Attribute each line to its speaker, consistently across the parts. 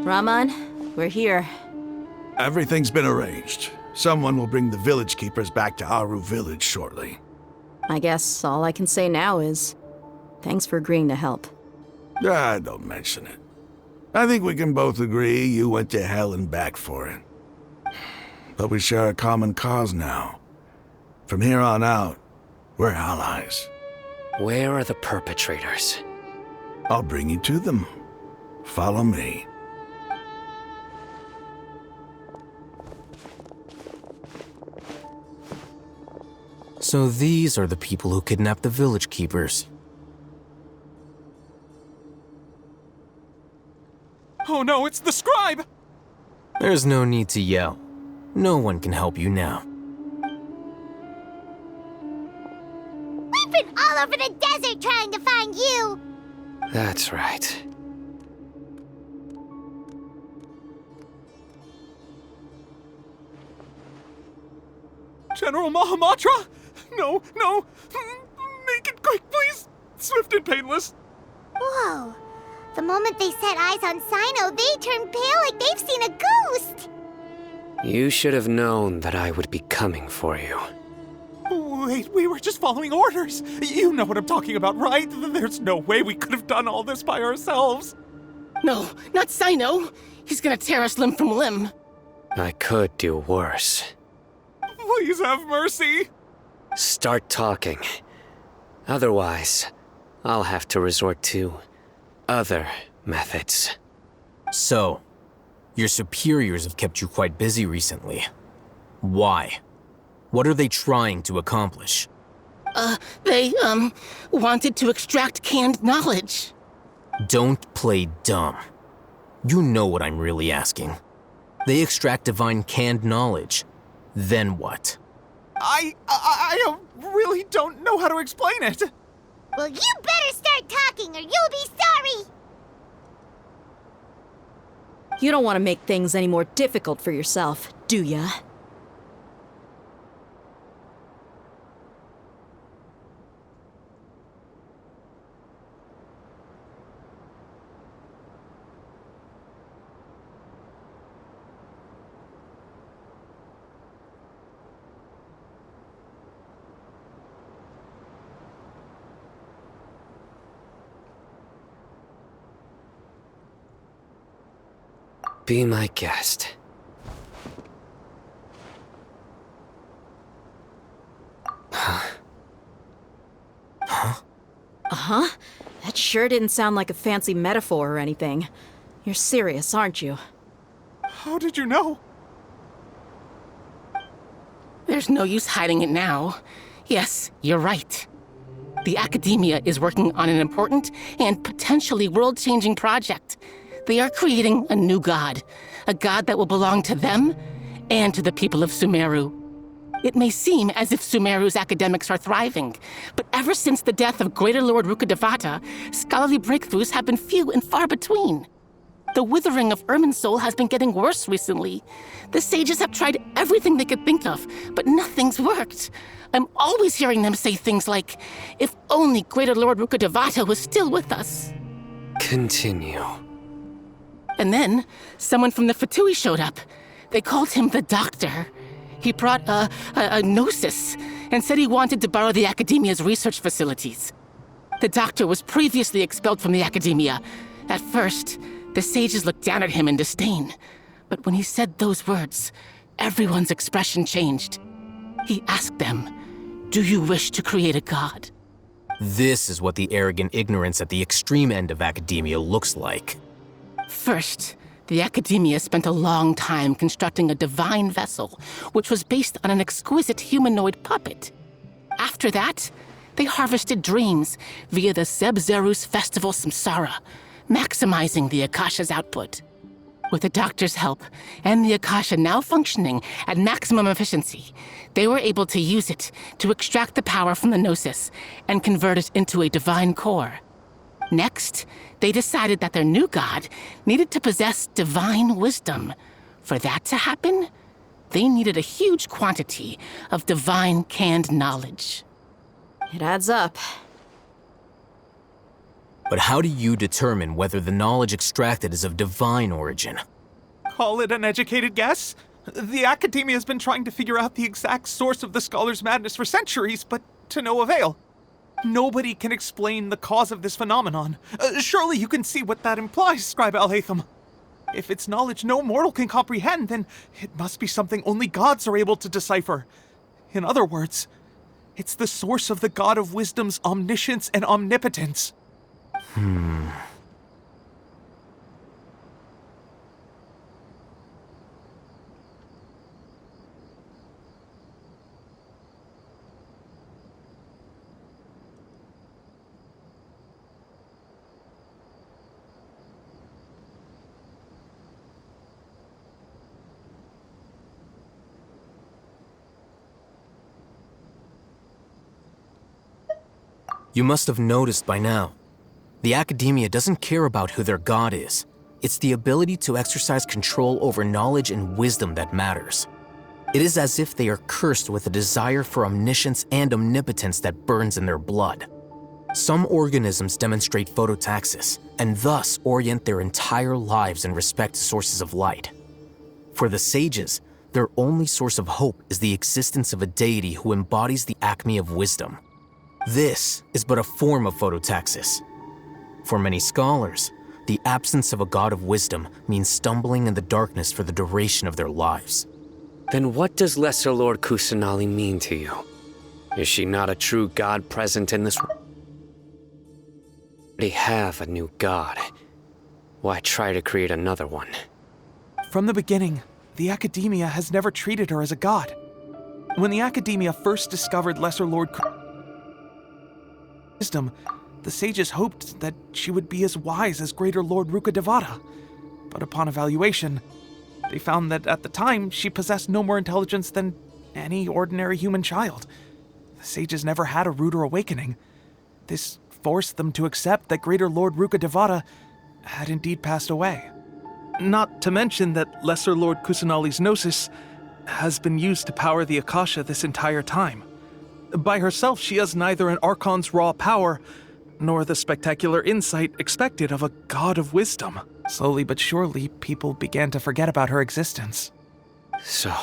Speaker 1: Raman, we're here.
Speaker 2: Everything's been arranged. Someone will bring the village keepers back to Aru village shortly.
Speaker 1: I guess all I can say now is, thanks for agreeing to help.
Speaker 2: Don't mention it. I think we can both agree you went to hell and back for it. But we share a common cause now. From here on out, we're allies.
Speaker 3: Where are the perpetrators?
Speaker 2: I'll bring you to them. Follow me.
Speaker 4: So these are the people who kidnapped the village keepers.
Speaker 5: Oh no, it's the scribe!
Speaker 4: There's no need to yell. No one can help you now.
Speaker 6: We've been all over the desert trying to find you!
Speaker 3: That's right.
Speaker 5: General Mahamatra? No, no! Make it quick, please! Swift and painless!
Speaker 6: Whoa. The moment they set eyes on Sino, they turned pale like they've seen a ghost!
Speaker 3: You should have known that I would be coming for you.
Speaker 5: Wait, we were just following orders! You know what I'm talking about, right? There's no way we could have done all this by ourselves!
Speaker 7: No, not Sino! He's gonna tear us limb from limb!
Speaker 3: I could do worse.
Speaker 5: Please have mercy!
Speaker 3: Start talking. Otherwise, I'll have to resort to other methods.
Speaker 4: So, your superiors have kept you quite busy recently. Why? What are they trying to accomplish?
Speaker 7: They wanted to extract canned knowledge.
Speaker 4: Don't play dumb. You know what I'm really asking. They extract divine canned knowledge. Then what?
Speaker 5: I really don't know how to explain it!
Speaker 6: Well, you better start talking or you'll be sorry!
Speaker 1: You don't want to make things any more difficult for yourself, do ya?
Speaker 3: Be my guest.
Speaker 1: Uh-huh. That sure didn't sound like a fancy metaphor or anything. You're serious, aren't you?
Speaker 5: How did you know?
Speaker 7: There's no use hiding it now. Yes, you're right. The Academia is working on an important and potentially world-changing project. They are creating a new god. A god that will belong to them and to the people of Sumeru. It may seem as if Sumeru's academics are thriving, but ever since the death of Greater Lord Rukkhadevata, scholarly breakthroughs have been few and far between. The withering of Irminsul has been getting worse recently. The sages have tried everything they could think of, but nothing's worked. I'm always hearing them say things like, if only Greater Lord Rukkhadevata was still with us.
Speaker 3: Continue.
Speaker 7: And then, someone from the Fatui showed up. They called him the Doctor. He brought a gnosis and said he wanted to borrow the Academia's research facilities. The Doctor was previously expelled from the Academia. At first, the sages looked down at him in disdain. But when he said those words, everyone's expression changed. He asked them, "Do you wish to create a god?"
Speaker 4: This is what the arrogant ignorance at the extreme end of academia looks like.
Speaker 7: First, the Academia spent a long time constructing a divine vessel, which was based on an exquisite humanoid puppet. After that, they harvested dreams via the Zeb-Zerus Festival Samsara, maximizing the Akasha's output. With the Doctor's help, and the Akasha now functioning at maximum efficiency, they were able to use it to extract the power from the Gnosis and convert it into a divine core. Next, they decided that their new god needed to possess divine wisdom. For that to happen, they needed a huge quantity of divine canned knowledge.
Speaker 1: It adds up.
Speaker 4: But how do you determine whether the knowledge extracted is of divine origin?
Speaker 5: Call it an educated guess? The Academia has been trying to figure out the exact source of the scholar's madness for centuries, but to no avail. Nobody can explain the cause of this phenomenon. Surely you can see what that implies, Scribe Alhaitham. If it's knowledge no mortal can comprehend, then it must be something only gods are able to decipher. In other words, it's the source of the God of Wisdom's omniscience and omnipotence.
Speaker 4: You must have noticed by now. The Academia doesn't care about who their god is. It's the ability to exercise control over knowledge and wisdom that matters. It is as if they are cursed with a desire for omniscience and omnipotence that burns in their blood. Some organisms demonstrate phototaxis, and thus orient their entire lives in respect to sources of light. For the sages, their only source of hope is the existence of a deity who embodies the acme of wisdom. This is but a form of phototaxis. For many scholars, the absence of a god of wisdom means stumbling in the darkness for the duration of their lives.
Speaker 3: Then what does Lesser Lord Kusanali mean to you? Is she not a true god present in this world? We have a new god. Why try to create another one?
Speaker 5: From the beginning, the Academia has never treated her as a god. When the Academia first discovered Lesser Lord Wisdom, the sages hoped that she would be as wise as Greater Lord Rukkhadevata. But upon evaluation, they found that at the time she possessed no more intelligence than any ordinary human child. The sages never had a ruder awakening. This forced them to accept that Greater Lord Rukkhadevata had indeed passed away. Not to mention that Lesser Lord Kusanali's gnosis has been used to power the Akasha this entire time. By herself, she has neither an Archon's raw power, nor the spectacular insight expected of a god of wisdom. Slowly but surely, people began to forget about her existence.
Speaker 3: So,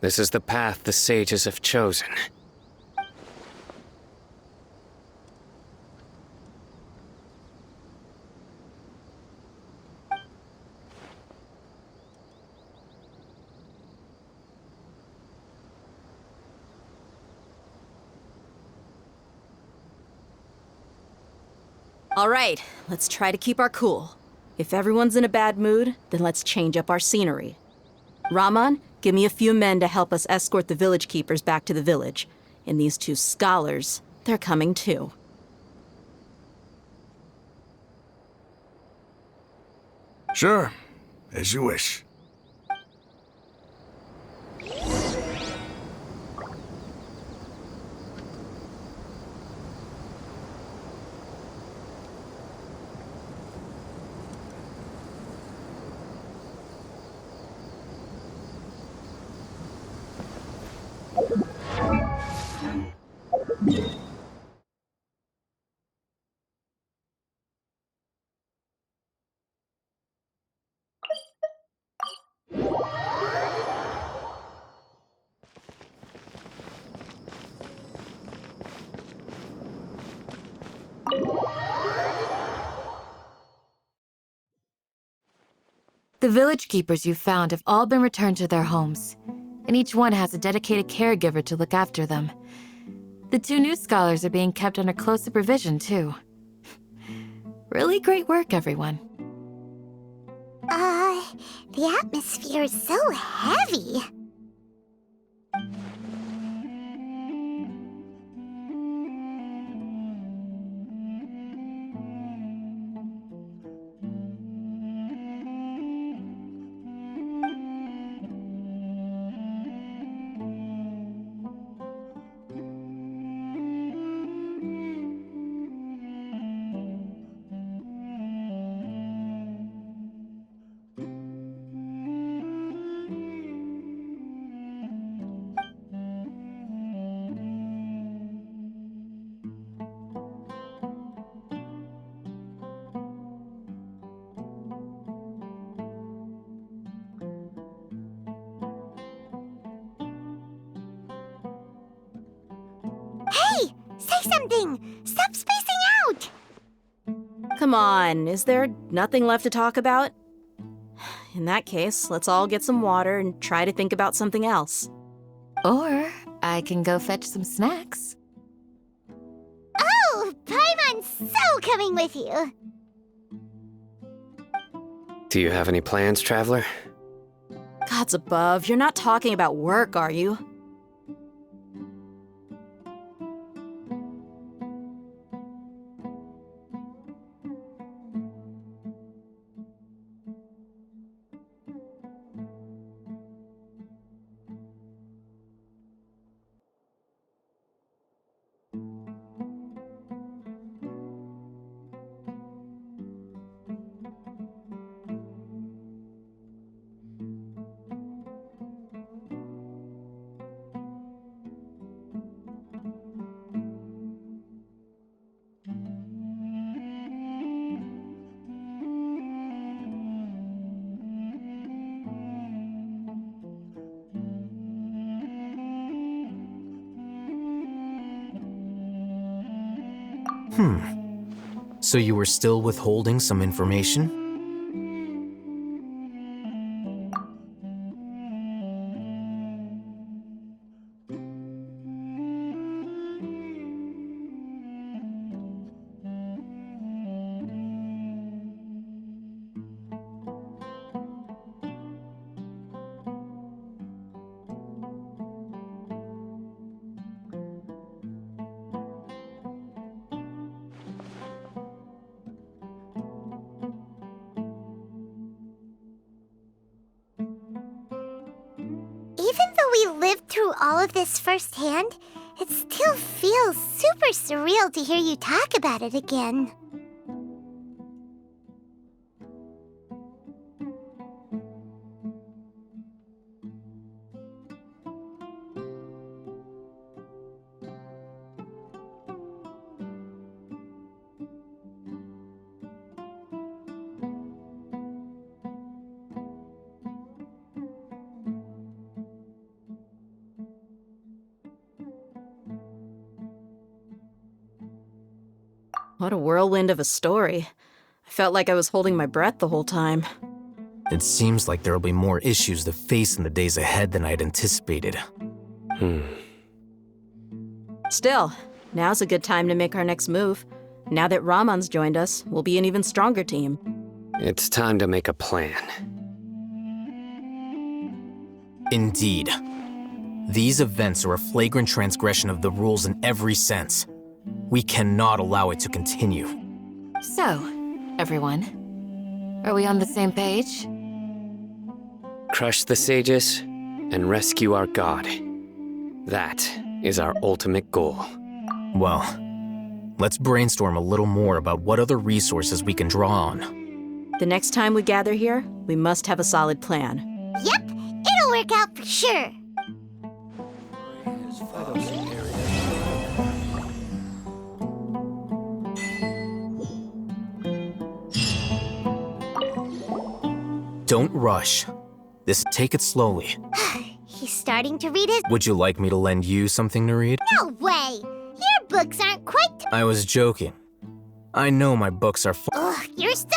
Speaker 3: this is the path the sages have chosen.
Speaker 1: All right, let's try to keep our cool. If everyone's in a bad mood, then let's change up our scenery. Rahman, give me a few men to help us escort the village keepers back to the village. And these two scholars, they're coming too.
Speaker 2: Sure, as you wish.
Speaker 8: The village keepers you've found have all been returned to their homes, and each one has a dedicated caregiver to look after them. The two new scholars are being kept under close supervision, too. Really great work, everyone.
Speaker 6: The atmosphere is so heavy. Say something! Stop spacing out!
Speaker 1: Come on, is there nothing left to talk about? In that case, let's all get some water and try to think about something else.
Speaker 8: Or I can go fetch some snacks.
Speaker 6: Oh, Paimon's so coming with you!
Speaker 3: Do you have any plans, Traveler?
Speaker 1: Gods above, you're not talking about work, are you?
Speaker 4: So you were still withholding some information?
Speaker 6: Even though we lived through all of this firsthand, it still feels super surreal to hear you talk about it again.
Speaker 1: What a whirlwind of a story. I felt like I was holding my breath the whole time.
Speaker 4: It seems like there'll be more issues to face in the days ahead than I'd anticipated.
Speaker 1: Still, now's a good time to make our next move. Now that Ramon's joined us, we'll be an even stronger team.
Speaker 3: It's time to make a plan.
Speaker 4: Indeed. These events are a flagrant transgression of the rules in every sense. We cannot allow it to continue.
Speaker 8: So, everyone, are we on the same page?
Speaker 3: Crush the sages and rescue our god. That is our ultimate goal.
Speaker 4: Well, let's brainstorm a little more about what other resources we can draw on.
Speaker 1: The next time we gather here, we must have a solid plan.
Speaker 6: Yep, it'll work out for sure.
Speaker 4: Don't rush. Take it slowly.
Speaker 6: He's starting to read his—
Speaker 4: Would you like me to lend you something to read?
Speaker 6: No way! Your books aren't quite—
Speaker 4: I was joking. I know my books are
Speaker 6: Ugh, you're so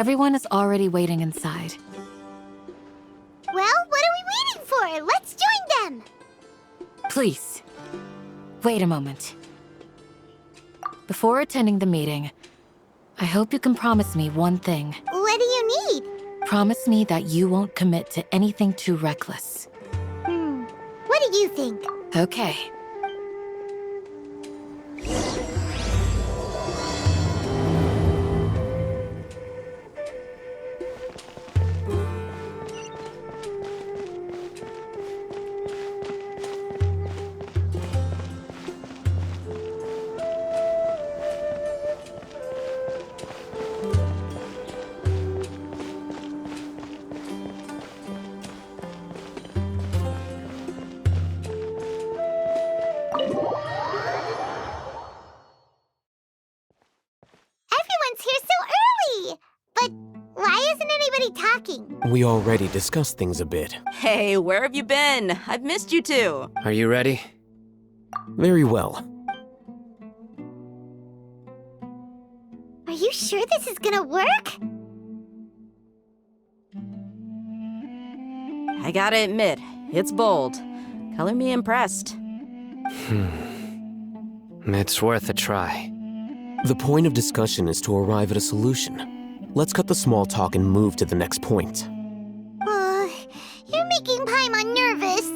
Speaker 8: Everyone is already waiting inside.
Speaker 6: Well, what are we waiting for? Let's join them!
Speaker 8: Please, wait a moment. Before attending the meeting, I hope you can promise me one thing.
Speaker 6: What do you need?
Speaker 8: Promise me that you won't commit to anything too reckless.
Speaker 6: What do you think?
Speaker 8: Okay.
Speaker 6: Everyone's here so early! But why isn't anybody talking?
Speaker 4: We already discussed things a bit.
Speaker 1: Hey, where have you been? I've missed you too.
Speaker 3: Are you ready?
Speaker 4: Very well.
Speaker 6: Are you sure this is gonna work?
Speaker 1: I gotta admit, it's bold. Color me impressed.
Speaker 3: It's worth a try.
Speaker 4: The point of discussion is to arrive at a solution. Let's cut the small talk and move to the next point.
Speaker 6: You're making Paimon nervous.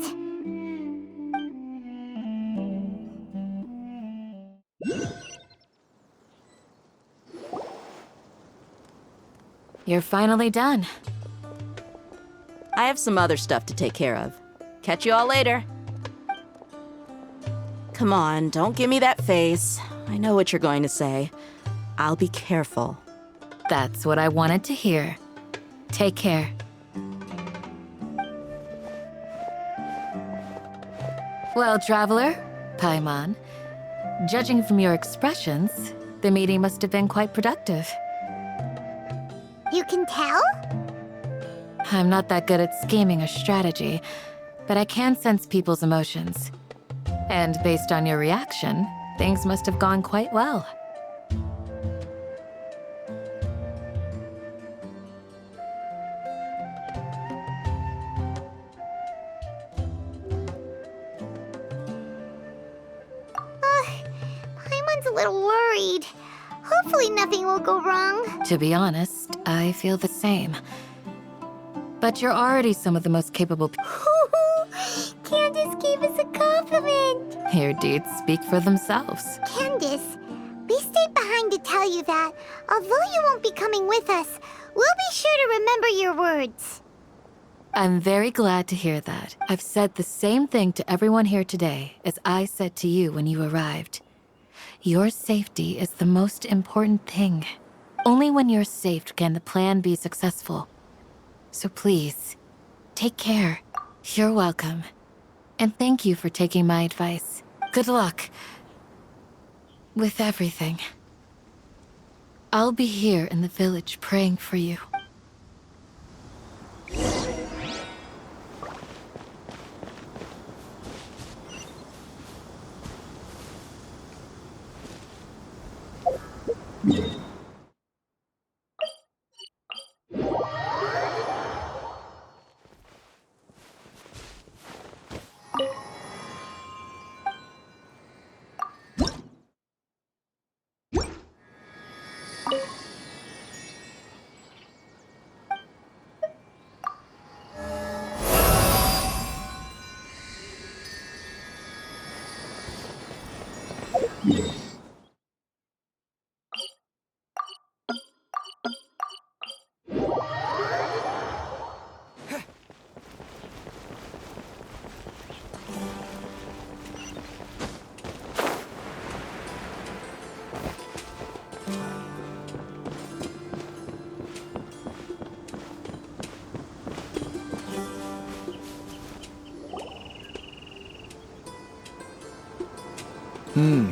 Speaker 8: You're finally done.
Speaker 1: I have some other stuff to take care of. Catch you all later. Come on, don't give me that face. I know what you're going to say. I'll be careful.
Speaker 8: That's what I wanted to hear. Take care. Well, traveler, Paimon, judging from your expressions, the meeting must have been quite productive.
Speaker 6: You can tell?
Speaker 8: I'm not that good at scheming or strategy, but I can sense people's emotions. And based on your reaction, things must have gone quite well.
Speaker 6: Paimon's a little worried. Hopefully nothing will go wrong.
Speaker 8: To be honest, I feel the same. But you're already some of the most capable
Speaker 6: Candace gave us a compliment.
Speaker 8: Your deeds speak for themselves.
Speaker 6: Candace, we stayed behind to tell you that, although you won't be coming with us, we'll be sure to remember your words.
Speaker 8: I'm very glad to hear that. I've said the same thing to everyone here today as I said to you when you arrived. Your safety is the most important thing. Only when you're safe can the plan be successful. So please, take care. You're welcome. And thank you for taking my advice. Good luck with everything. I'll be here in the village praying for you.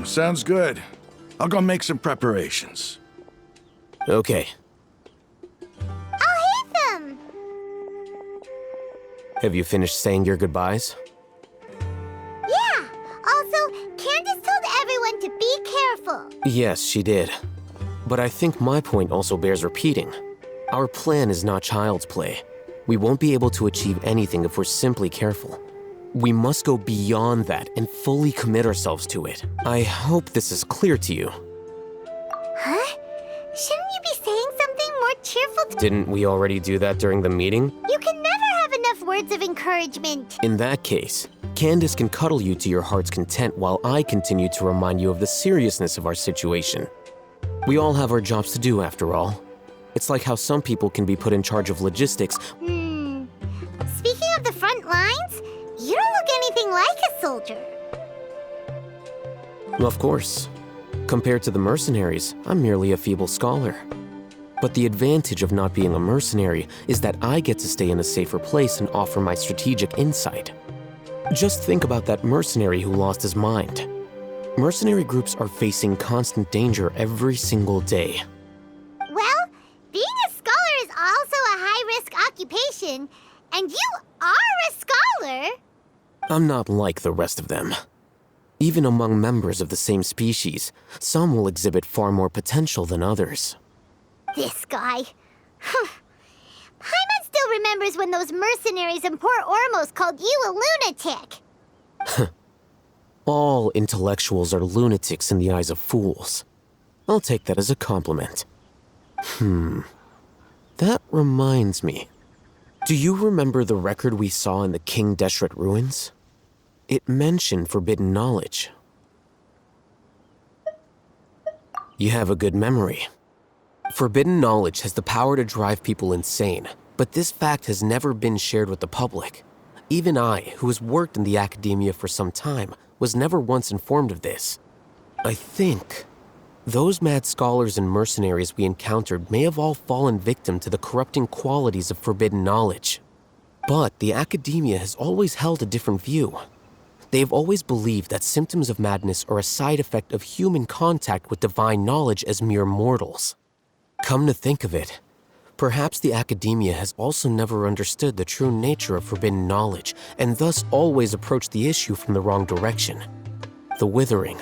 Speaker 2: Sounds good. I'll go make some preparations.
Speaker 4: Okay.
Speaker 6: I'll hit them!
Speaker 4: Have you finished saying your goodbyes?
Speaker 6: Yeah! Also, Candace told everyone to be careful.
Speaker 4: Yes, she did. But I think my point also bears repeating. Our plan is not child's play. We won't be able to achieve anything if we're simply careful. We must go beyond that and fully commit ourselves to it. I hope this is clear to you.
Speaker 6: Huh? Shouldn't you be saying something more cheerful to—
Speaker 4: Didn't we already do that during the meeting?
Speaker 6: You can never have enough words of encouragement.
Speaker 4: In that case, Candace can cuddle you to your heart's content while I continue to remind you of the seriousness of our situation. We all have our jobs to do, after all. It's like how some people can be put in charge of logistics.
Speaker 6: Speaking of the front lines, you don't look anything like a soldier.
Speaker 4: Of course. Compared to the mercenaries, I'm merely a feeble scholar. But the advantage of not being a mercenary is that I get to stay in a safer place and offer my strategic insight. Just think about that mercenary who lost his mind. Mercenary groups are facing constant danger every single day.
Speaker 6: Well, being a scholar is also a high-risk occupation, and you are a scholar.
Speaker 4: I'm not like the rest of them. Even among members of the same species, some will exhibit far more potential than others.
Speaker 6: This guy. Paimon still remembers when those mercenaries in Port Ormos called you a lunatic.
Speaker 4: All intellectuals are lunatics in the eyes of fools. I'll take that as a compliment. That reminds me. Do you remember the record we saw in the King Deshret ruins? It mentioned forbidden knowledge. You have a good memory. Forbidden knowledge has the power to drive people insane, but this fact has never been shared with the public. Even I, who has worked in the academia for some time, was never once informed of this. I think those mad scholars and mercenaries we encountered may have all fallen victim to the corrupting qualities of forbidden knowledge. But the academia has always held a different view. They have always believed that symptoms of madness are a side effect of human contact with divine knowledge as mere mortals. Come to think of it, perhaps the academia has also never understood the true nature of forbidden knowledge and thus always approached the issue from the wrong direction. The Withering,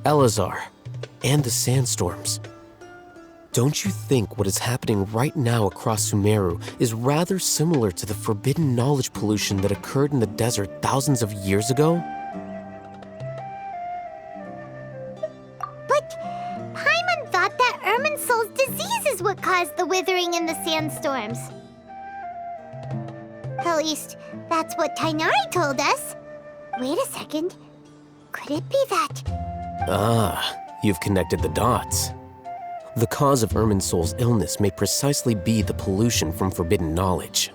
Speaker 4: Elazar, and the sandstorms. Don't you think what is happening right now across Sumeru is rather similar to the forbidden knowledge pollution that occurred in the desert thousands of years ago?
Speaker 6: But Paimon thought that Irminsul's disease is what caused the withering and the sandstorms. At least, that's what Tainari told us. Wait a second. Could it be that?
Speaker 4: Ah, you've connected the dots. The cause of Irminsul's illness may precisely be the pollution from forbidden knowledge.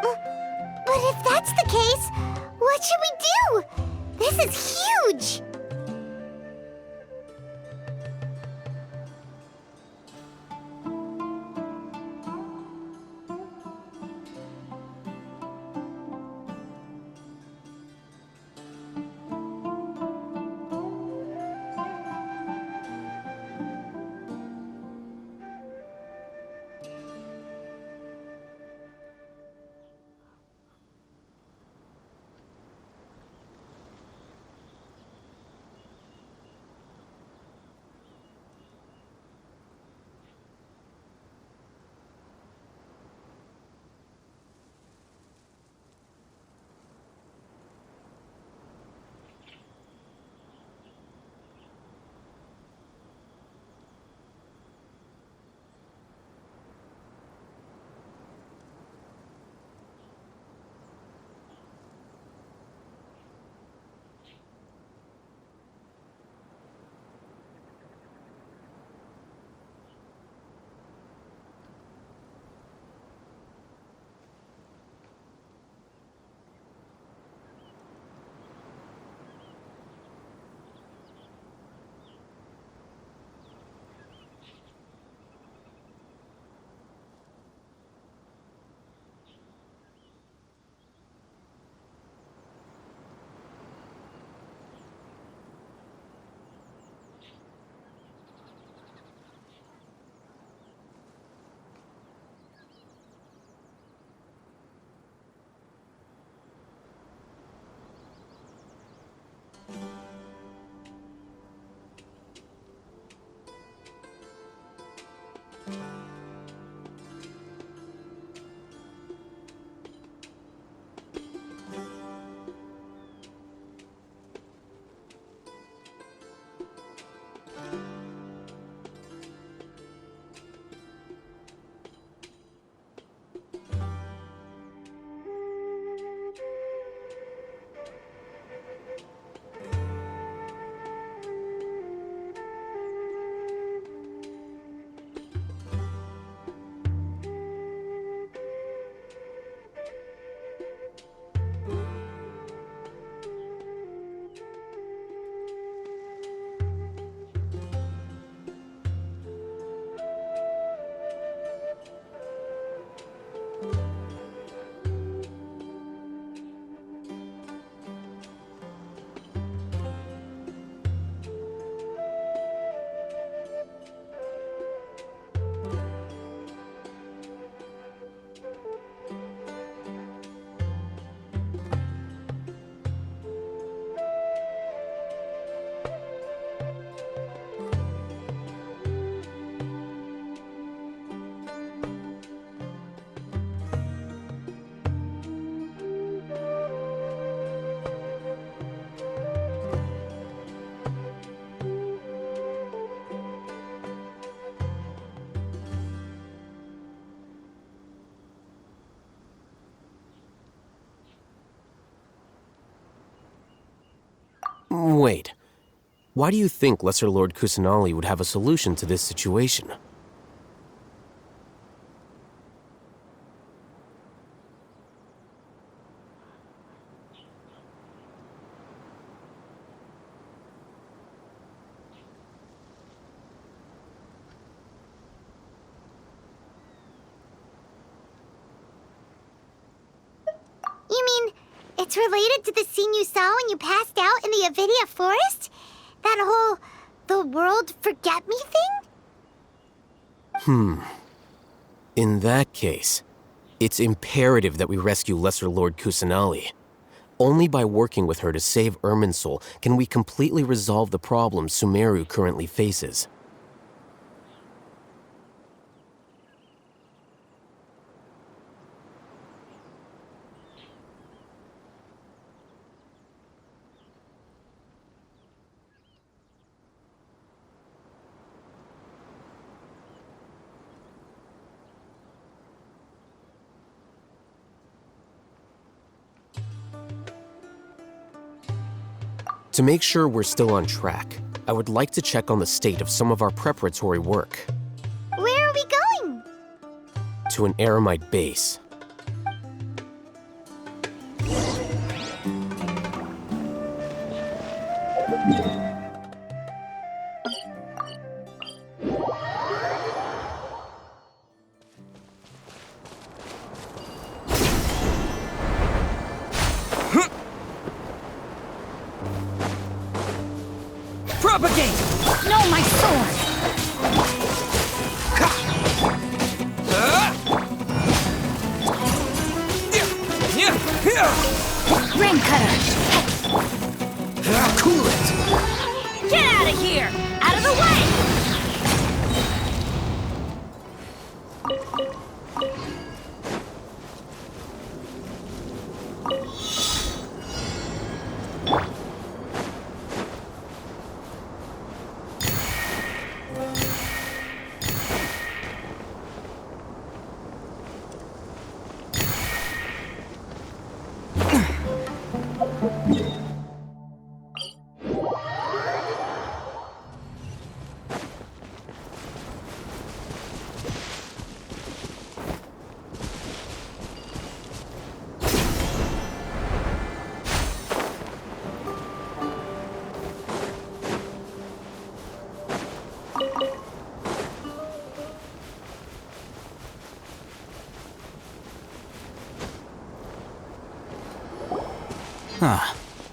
Speaker 6: But if that's the case, what should we do? This is huge!
Speaker 4: Wait. Why do you think Lesser Lord Kusanali would have a solution to this situation?
Speaker 6: You mean it's related to the scene you saw when you passed out in the Avidia forest? That whole the world forget me thing?
Speaker 4: In that case, it's imperative that we rescue Lesser Lord Kusanali. Only by working with her to save Irminsul can we completely resolve the problems Sumeru currently faces. To make sure we're still on track, I would like to check on the state of some of our preparatory work.
Speaker 6: Where are we going?
Speaker 4: To an Eremite base.
Speaker 9: Propagate!
Speaker 10: No, my sword! Ring cutter!
Speaker 9: Cool it!
Speaker 10: Get out of here! Out of the way!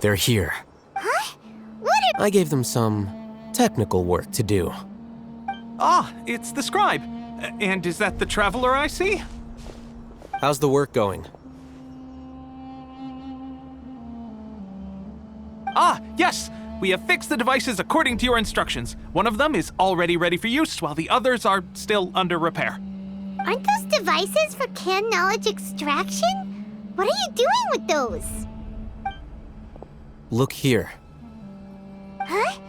Speaker 4: They're here.
Speaker 6: Huh? What are...
Speaker 4: I gave them some technical work to do.
Speaker 5: Ah, it's the scribe. And is that the traveler I see?
Speaker 4: How's the work going?
Speaker 5: Ah, yes! We have fixed the devices according to your instructions. One of them is already ready for use, while the others are still under repair.
Speaker 6: Aren't those devices for can knowledge extraction? What are you doing with those?
Speaker 4: Look here.
Speaker 6: Huh?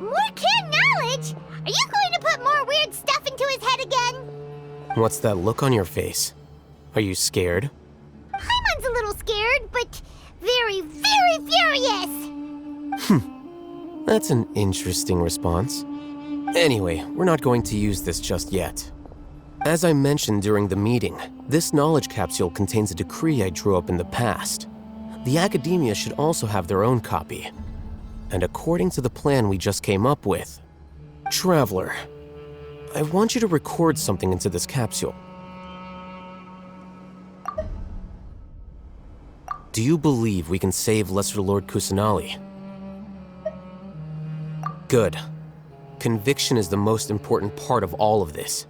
Speaker 6: More can knowledge? Are you going to put more weird stuff into his head again?
Speaker 4: What's that look on your face? Are you scared?
Speaker 6: Paimon's a little scared, but very, very furious!
Speaker 4: That's an interesting response. Anyway, we're not going to use this just yet. As I mentioned during the meeting, this knowledge capsule contains a decree I drew up in the past. The Academia should also have their own copy. And according to the plan we just came up with, Traveler, I want you to record something into this capsule. Do you believe we can save Lesser Lord Kusanali? Good. Conviction is the most important part of all of this.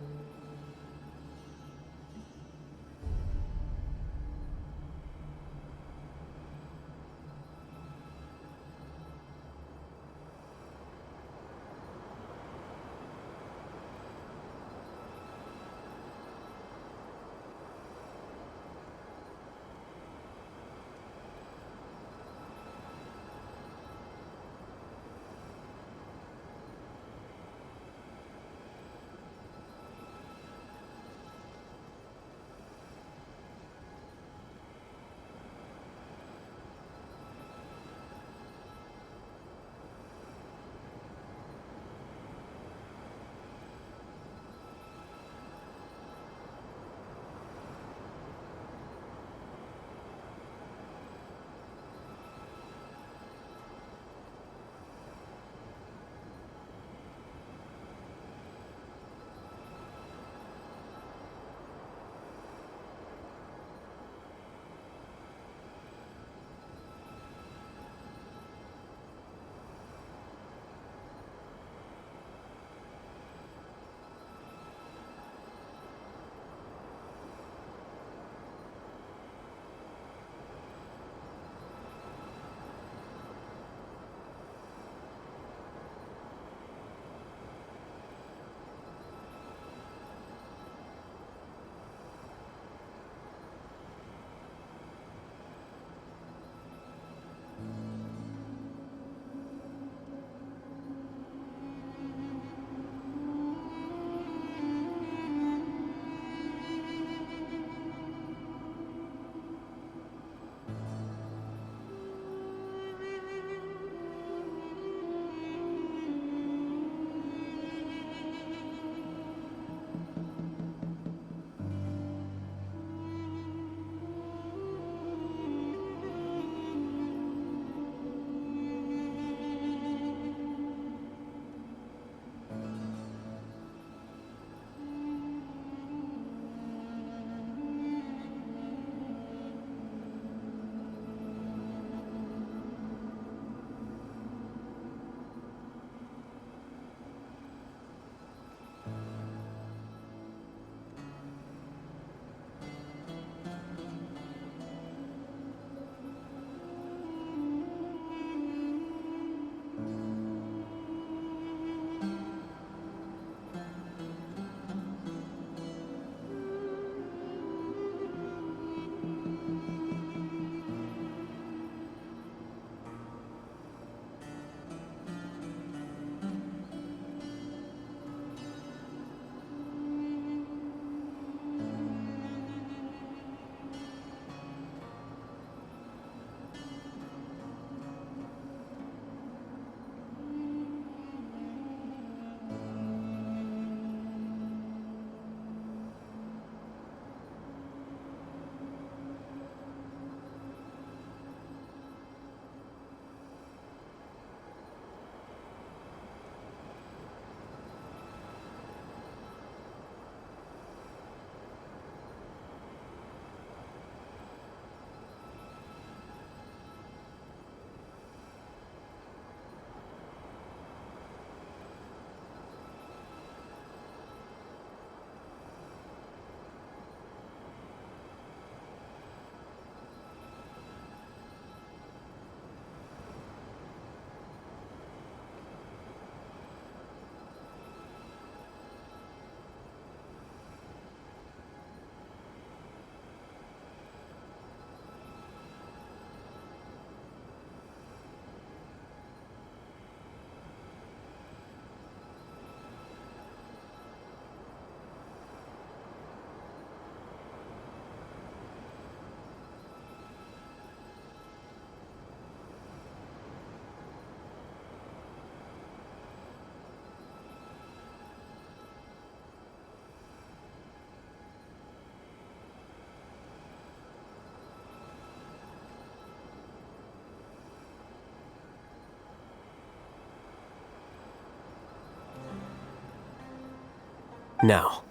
Speaker 4: Now,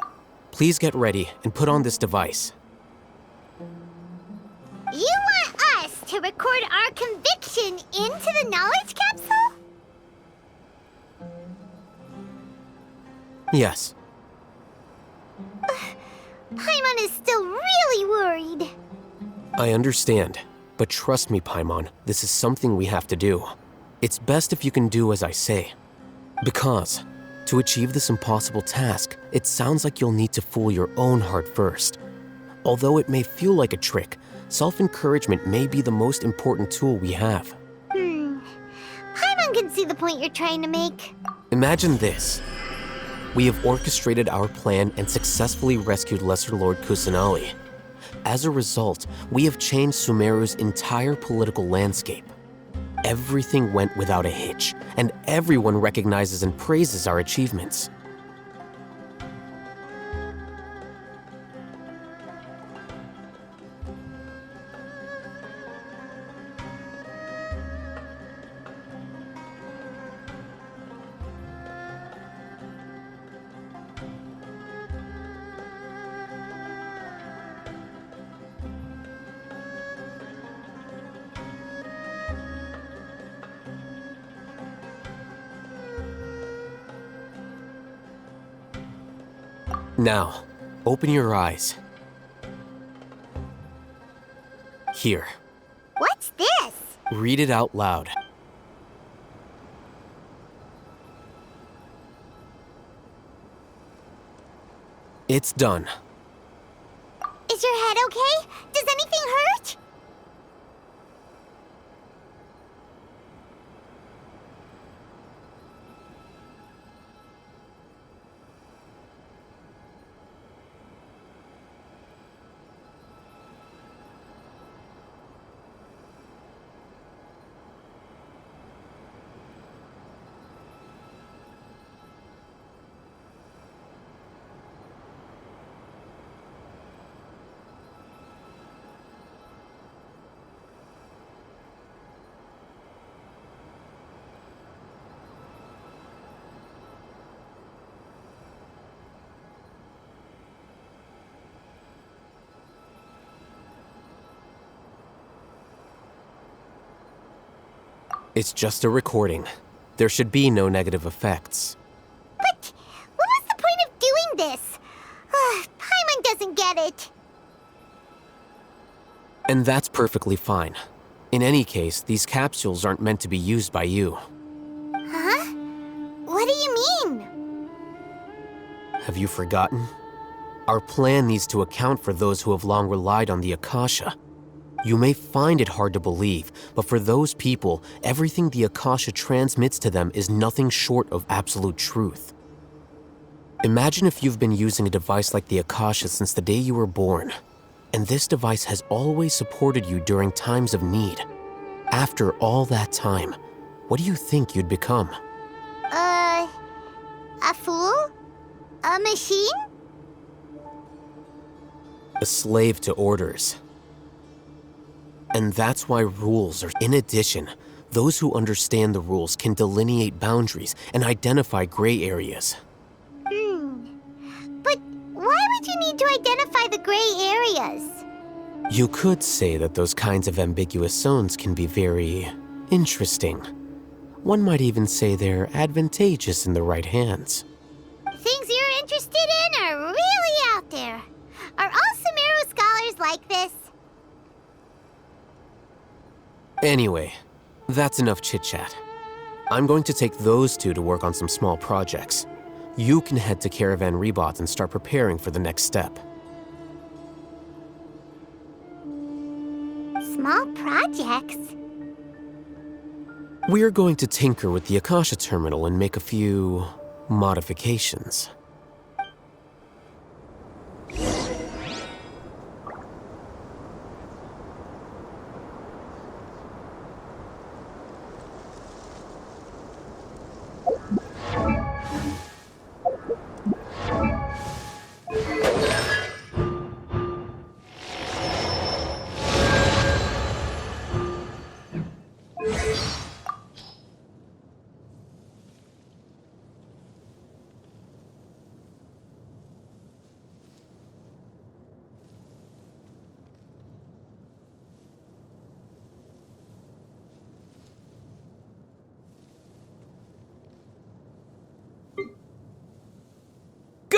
Speaker 4: please get ready and put on this device.
Speaker 6: You want us to record our conviction into the knowledge capsule?
Speaker 4: Yes.
Speaker 6: Paimon is still really worried.
Speaker 4: I understand, but trust me, Paimon, this is something we have to do. It's best if you can do as I say. Because, to achieve this impossible task, it sounds like you'll need to fool your own heart first. Although it may feel like a trick, self-encouragement may be the most important tool we have.
Speaker 6: Paimon can see the point you're trying to make.
Speaker 4: Imagine this. We have orchestrated our plan and successfully rescued Lesser Lord Kusanali. As a result, we have changed Sumeru's entire political landscape. Everything went without a hitch, and everyone recognizes and praises our achievements. Now, open your eyes. Here,
Speaker 6: What's this?
Speaker 4: read it out loud. It's done.
Speaker 6: Is your head okay? Does anything hurt?
Speaker 4: It's just a recording. There should be no negative effects.
Speaker 6: But what was the point of doing this? Paimon doesn't get it.
Speaker 4: And that's perfectly fine. In any case, these capsules aren't meant to be used by you.
Speaker 6: Huh? What do you mean?
Speaker 4: Have you forgotten? Our plan needs to account for those who have long relied on the Akasha. You may find it hard to believe, but for those people, everything the Akasha transmits to them is nothing short of absolute truth. Imagine if you've been using a device like the Akasha since the day you were born, and this device has always supported you during times of need. After all that time, what do you think you'd become?
Speaker 6: A fool? A machine?
Speaker 4: A slave to orders. And that's why rules are. In addition, those who understand the rules can delineate boundaries and identify gray areas.
Speaker 6: But why would you need to identify the gray areas?
Speaker 4: You could say that those kinds of ambiguous zones can be very interesting. One might even say they're advantageous in the right hands.
Speaker 6: Things you're interested in are really out there. Are all Sumeru scholars like this?
Speaker 4: Anyway, that's enough chit-chat. I'm going to take those two to work on some small projects. You can head to Caravan Rebot and start preparing for the next step.
Speaker 6: Small projects?
Speaker 4: We're going to tinker with the Akasha terminal and make a few modifications.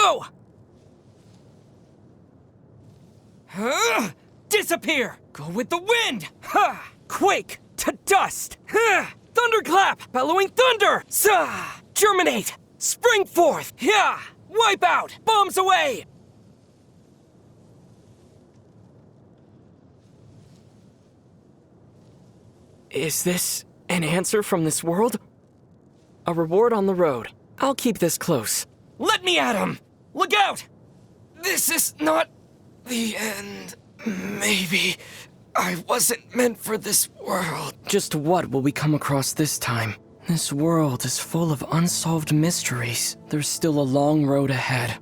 Speaker 9: Go! Disappear! Go with the wind! Ha! Quake to dust! Ha! Thunderclap! Bellowing thunder! Sa! Germinate! Spring forth! Yeah! Wipe out! Bombs away! Is this an answer from this world? A reward on the road. I'll keep this close. Let me at him! Look out! This is not the end. Maybe I wasn't meant for this world. Just what will we come across this time? This world is full of unsolved mysteries. There's still a long road ahead.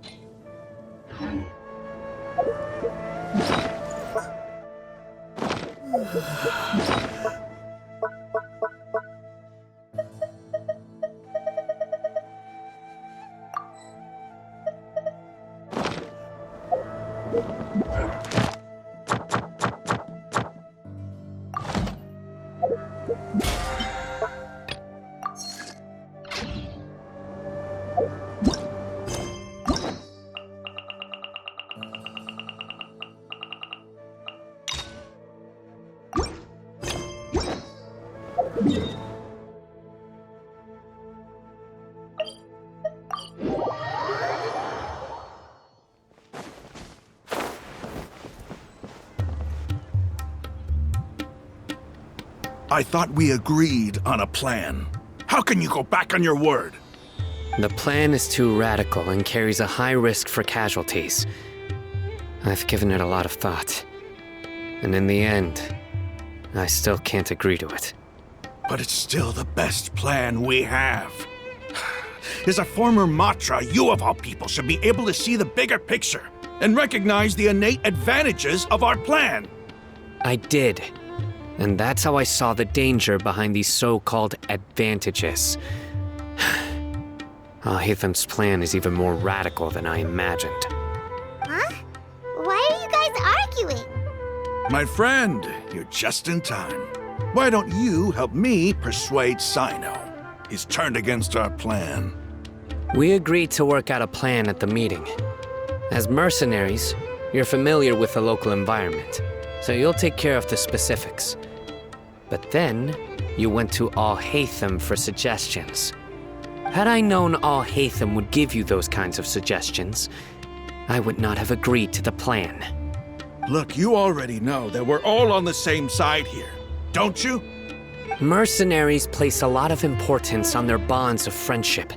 Speaker 2: I thought we agreed on a plan. How can you go back on your word?
Speaker 3: The plan is too radical and carries a high risk for casualties. I've given it a lot of thought. And in the end, I still can't agree to it.
Speaker 2: But it's still the best plan we have. As a former Matra, you of all people should be able to see the bigger picture and recognize the innate advantages of our plan.
Speaker 3: I did. And that's how I saw the danger behind these so-called advantages. Al-Hitham's plan is even more radical than I imagined.
Speaker 6: Huh? Why are you guys arguing?
Speaker 2: My friend, you're just in time. Why don't you help me persuade Sino? He's turned against our plan.
Speaker 3: We agreed to work out a plan at the meeting. As mercenaries, you're familiar with the local environment, so you'll take care of the specifics. But then, you went to Al-Haytham for suggestions. Had I known Al-Haytham would give you those kinds of suggestions, I would not have agreed to the plan.
Speaker 2: Look, you already know that we're all on the same side here, don't you?
Speaker 3: Mercenaries place a lot of importance on their bonds of friendship,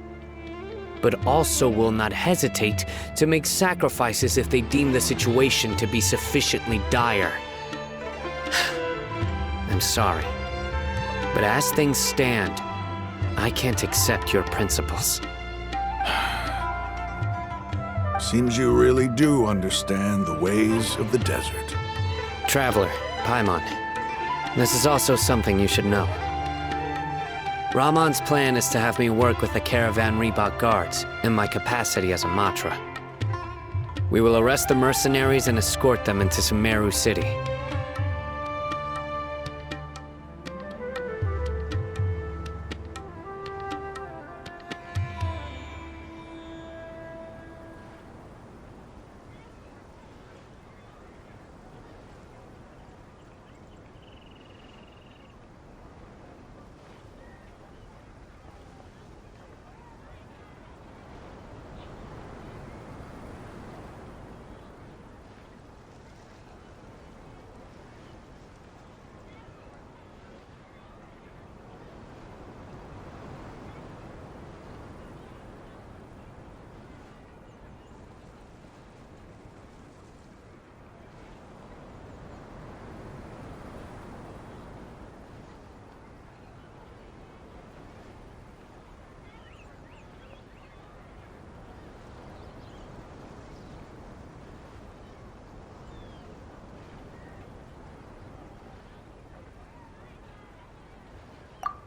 Speaker 3: but also will not hesitate to make sacrifices if they deem the situation to be sufficiently dire. I'm sorry, but as things stand, I can't accept your principles.
Speaker 2: Seems you really do understand the ways of the desert.
Speaker 3: Traveler, Paimon, this is also something you should know. Rahman's plan is to have me work with the Caravan Reebok guards in my capacity as a Matra. We will arrest the mercenaries and escort them into Sumeru City.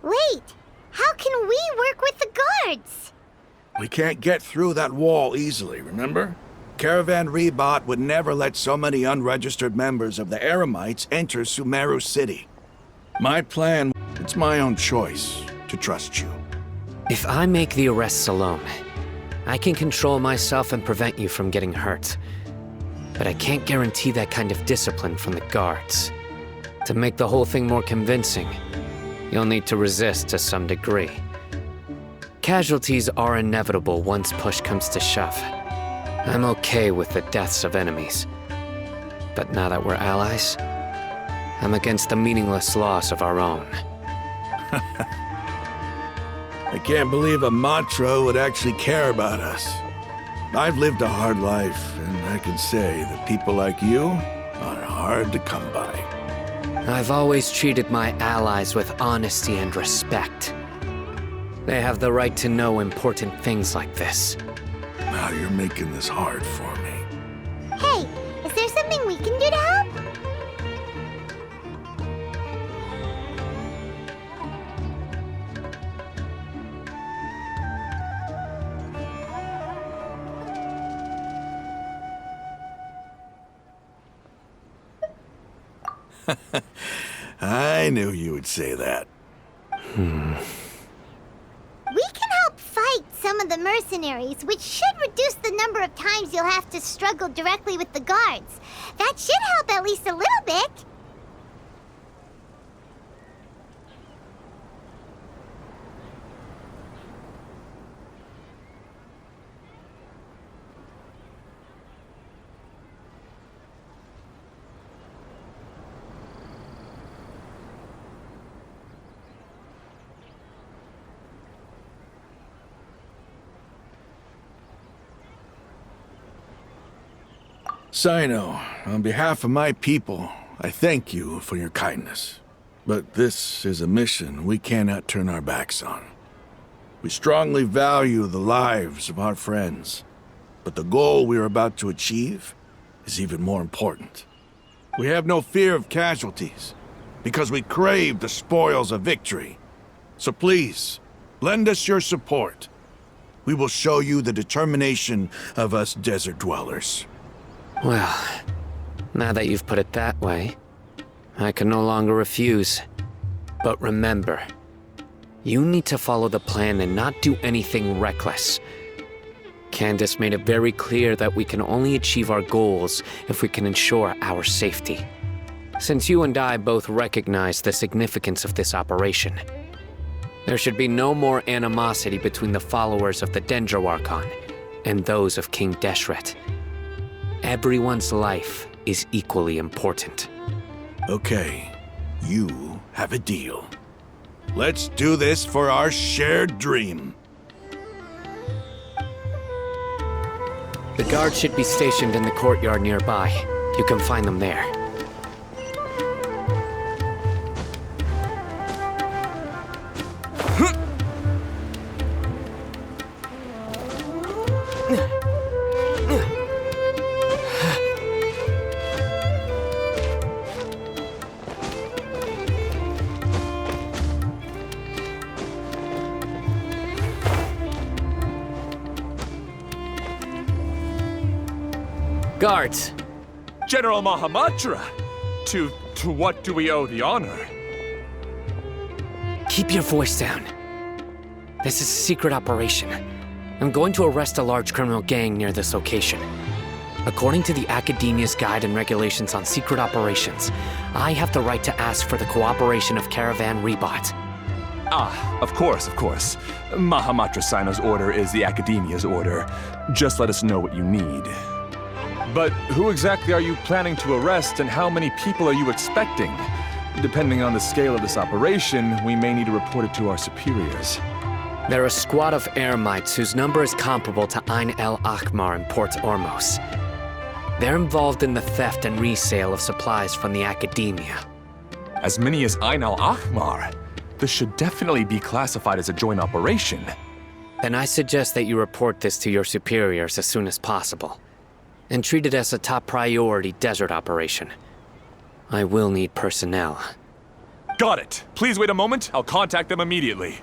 Speaker 6: Wait, how can we work with the guards?
Speaker 2: We can't get through that wall easily, remember? Caravan Reebok would never let so many unregistered members of the Eremites enter Sumeru City. My plan, it's my own choice to trust you.
Speaker 3: If I make the arrests alone, I can control myself and prevent you from getting hurt. But I can't guarantee that kind of discipline from the guards. To make the whole thing more convincing, you'll need to resist to some degree. Casualties are inevitable once push comes to shove. I'm okay with the deaths of enemies. But now that we're allies, I'm against the meaningless loss of our own.
Speaker 2: I can't believe a mantra would actually care about us. I've lived a hard life, and I can say that people like you are hard to come by.
Speaker 3: I've always treated my allies with honesty and respect. They have the right to know important things like this.
Speaker 2: Now you're making this hard for me.
Speaker 6: Hey, is there something we can do to help?
Speaker 2: I knew you would say that.
Speaker 6: We can help fight some of the mercenaries, which should reduce the number of times you'll have to struggle directly with the guards. That should help at least a little bit.
Speaker 2: Sino, on behalf of my people, I thank you for your kindness. But this is a mission we cannot turn our backs on. We strongly value the lives of our friends, but the goal we are about to achieve is even more important. We have no fear of casualties, because we crave the spoils of victory. So please, lend us your support. We will show you the determination of us desert dwellers.
Speaker 3: Well, now that you've put it that way, I can no longer refuse. But remember, you need to follow the plan and not do anything reckless. Candace made it very clear that we can only achieve our goals if we can ensure our safety. Since you and I both recognize the significance of this operation, there should be no more animosity between the followers of the Dendro Archon and those of King Deshret. Everyone's life is equally important.
Speaker 2: Okay, you have a deal. Let's do this for our shared dream.
Speaker 3: The guards should be stationed in the courtyard nearby. You can find them there. Guards!
Speaker 11: General Mahamatra! To what do we owe the honor?
Speaker 3: Keep your voice down. This is a secret operation. I'm going to arrest a large criminal gang near this location. According to the Academia's Guide and Regulations on Secret Operations, I have the right to ask for the cooperation of Caravan Rebot.
Speaker 11: Ah, of course. Mahamatra Sino's order is the Academia's order. Just let us know what you need. But who exactly are you planning to arrest, and how many people are you expecting? Depending on the scale of this operation, we may need to report it to our superiors.
Speaker 3: They're a squad of Eremites whose number is comparable to Ain el Akhmar in Port Ormos. They're involved in the theft and resale of supplies from the Academia.
Speaker 11: As many as Ain el Akhmar? This should definitely be classified as a joint operation.
Speaker 3: Then I suggest that you report this to your superiors as soon as possible, and treat it as a top priority desert operation. I will need personnel.
Speaker 11: Got it. Please wait a moment. I'll contact them immediately.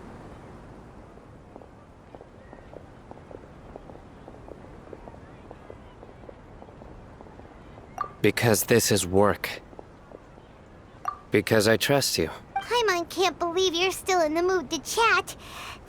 Speaker 3: Because this is work. Because I trust you.
Speaker 6: Paimon can't believe you're still in the mood to chat.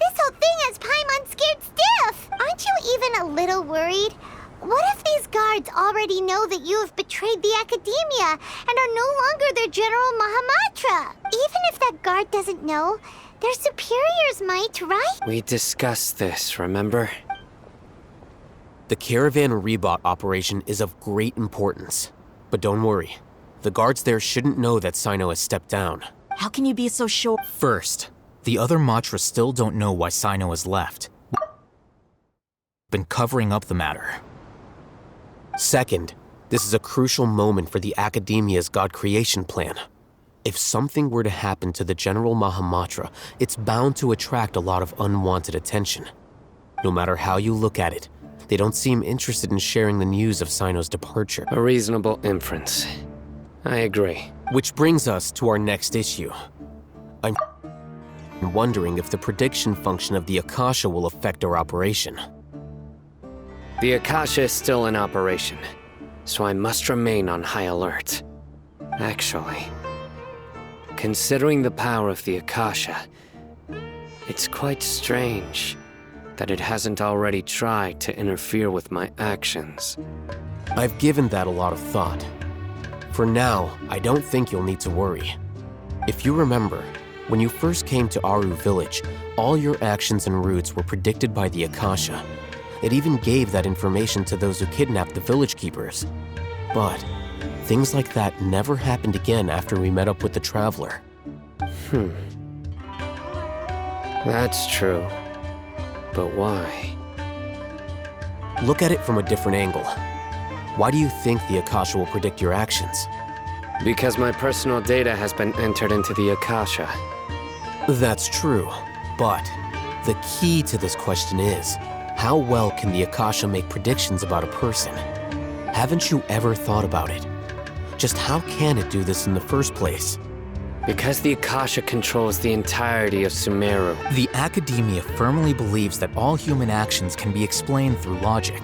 Speaker 6: This whole thing has Paimon scared stiff! Aren't you even a little worried? What if these guards already know that you have betrayed the Academia and are no longer their General Mahamatra? Even if that guard doesn't know, their superiors might, right?
Speaker 3: We discussed this, remember?
Speaker 4: The Caravan Rebot operation is of great importance. But don't worry, the guards there shouldn't know that Sino has stepped down.
Speaker 1: How can you be so sure?
Speaker 12: First, the other Matra still don't know why Sino has left. Been covering up the matter.
Speaker 4: Second, this is a crucial moment for the Academia's God creation plan. If something were to happen to the General Mahamatra, it's bound to attract a lot of unwanted attention. No matter how you look at it, they don't seem interested in sharing the news of Sino's departure.
Speaker 3: A reasonable inference. I agree.
Speaker 4: Which brings us to our next issue. I'm wondering if the prediction function of the Akasha will affect our operation.
Speaker 3: The Akasha is still in operation, so I must remain on high alert. Actually, considering the power of the Akasha, it's quite strange that it hasn't already tried to interfere with my actions.
Speaker 4: I've given that a lot of thought. For now, I don't think you'll need to worry. If you remember, when you first came to Aru Village, all your actions and routes were predicted by the Akasha. It even gave that information to those who kidnapped the village keepers. But things like that never happened again after we met up with the Traveler.
Speaker 3: That's true. But why?
Speaker 4: Look at it from a different angle. Why do you think the Akasha will predict your actions?
Speaker 3: Because my personal data has been entered into the Akasha.
Speaker 4: That's true, but the key to this question is, how well can the Akasha make predictions about a person? Haven't you ever thought about it? Just how can it do this in the first place?
Speaker 3: Because the Akasha controls the entirety of Sumeru.
Speaker 12: The Academia firmly believes that all human actions can be explained through logic.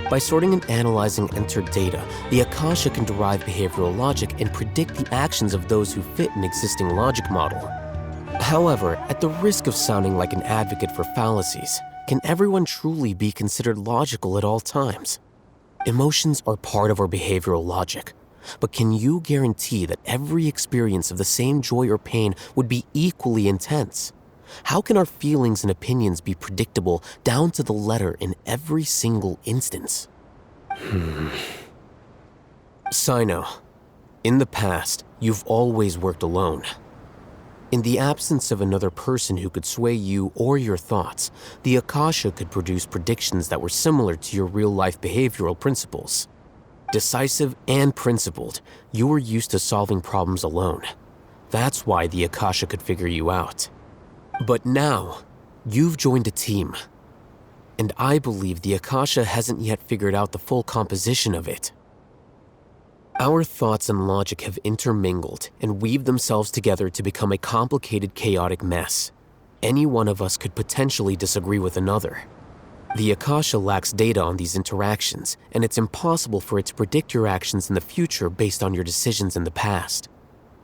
Speaker 4: By sorting and analyzing entered data, the Akasha can derive behavioral logic and predict the actions of those who fit an existing logic model. However, at the risk of sounding like an advocate for fallacies, can everyone truly be considered logical at all times? Emotions are part of our behavioral logic. But can you guarantee that every experience of the same joy or pain would be equally intense? How can our feelings and opinions be predictable down to the letter in every single instance? Sino, in the past, you've always worked alone. In the absence of another person who could sway you or your thoughts, the Akasha could produce predictions that were similar to your real-life behavioral principles. Decisive and principled, you were used to solving problems alone. That's why the Akasha could figure you out. But now, you've joined a team. And I believe the Akasha hasn't yet figured out the full composition of it. Our thoughts and logic have intermingled and weaved themselves together to become a complicated, chaotic mess. Any one of us could potentially disagree with another. The Akasha lacks data on these interactions, and it's impossible for it to predict your actions in the future based on your decisions in the past.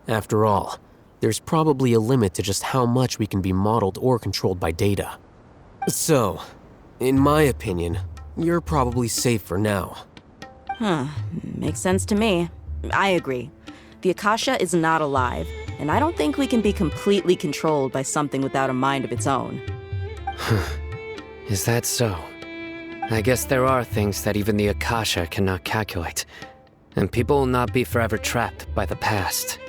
Speaker 4: After all, there's probably a limit to just how much we can be modeled or controlled by data. So, in my opinion, you're probably safe for now.
Speaker 1: Makes sense to me. I agree. The Akasha is not alive, and I don't think we can be completely controlled by something without a mind of its own.
Speaker 3: Is that so? I guess there are things that even the Akasha cannot calculate, and people will not be forever trapped by the past.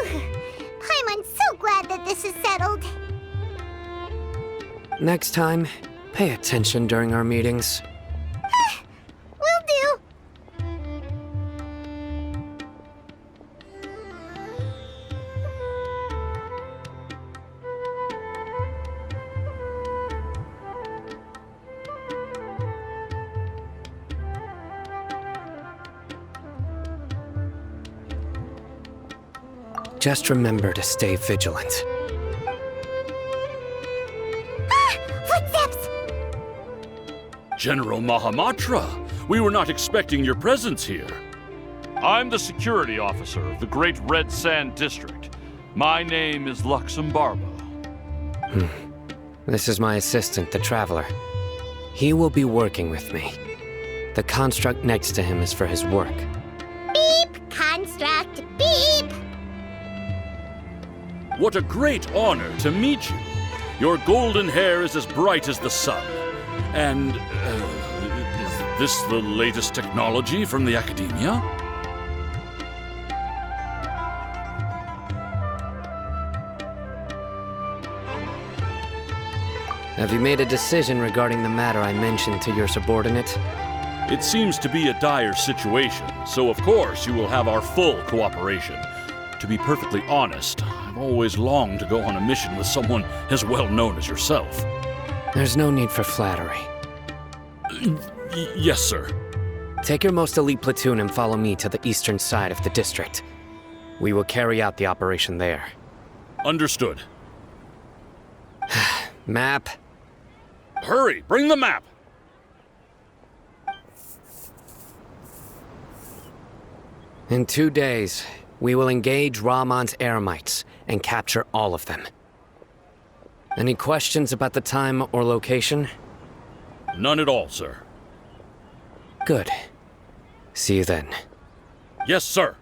Speaker 6: Paimon's so glad that this is settled.
Speaker 3: Next time, pay attention during our meetings.
Speaker 6: Will do.
Speaker 3: Just remember to stay vigilant.
Speaker 6: Footsteps!
Speaker 13: General Mahamatra, we were not expecting your presence here.
Speaker 14: I'm the security officer of the Great Red Sand District.
Speaker 13: My name is Luxembarbo.
Speaker 3: This is my assistant, the Traveler. He will be working with me. The construct next to him is for his work.
Speaker 6: Beep, construct, beep.
Speaker 13: What a great honor to meet you. Your golden hair is as bright as the sun. And, is this the latest technology from the Academia?
Speaker 3: Have you made a decision regarding the matter I mentioned to your subordinate?
Speaker 13: It seems to be a dire situation, so of course you will have our full cooperation. To be perfectly honest, I've always longed to go on a mission with someone as well known as yourself.
Speaker 3: There's no need for flattery.
Speaker 13: Yes, sir.
Speaker 3: Take your most elite platoon and follow me to the eastern side of the district. We will carry out the operation there.
Speaker 13: Understood.
Speaker 3: Map.
Speaker 13: Hurry, bring the map!
Speaker 3: In 2 days, we will engage Rahman's Eremites and capture all of them. Any questions about the time or location?
Speaker 13: None at all, sir.
Speaker 3: Good. See you then.
Speaker 13: Yes, sir.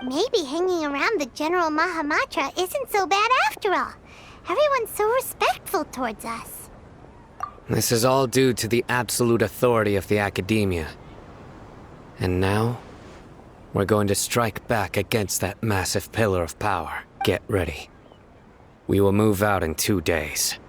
Speaker 6: Maybe hanging around the General Mahamatra isn't so bad after all. Everyone's so respectful towards us.
Speaker 3: This is all due to the absolute authority of the Academia. And now, we're going to strike back against that massive pillar of power. Get ready. We will move out in 2 days.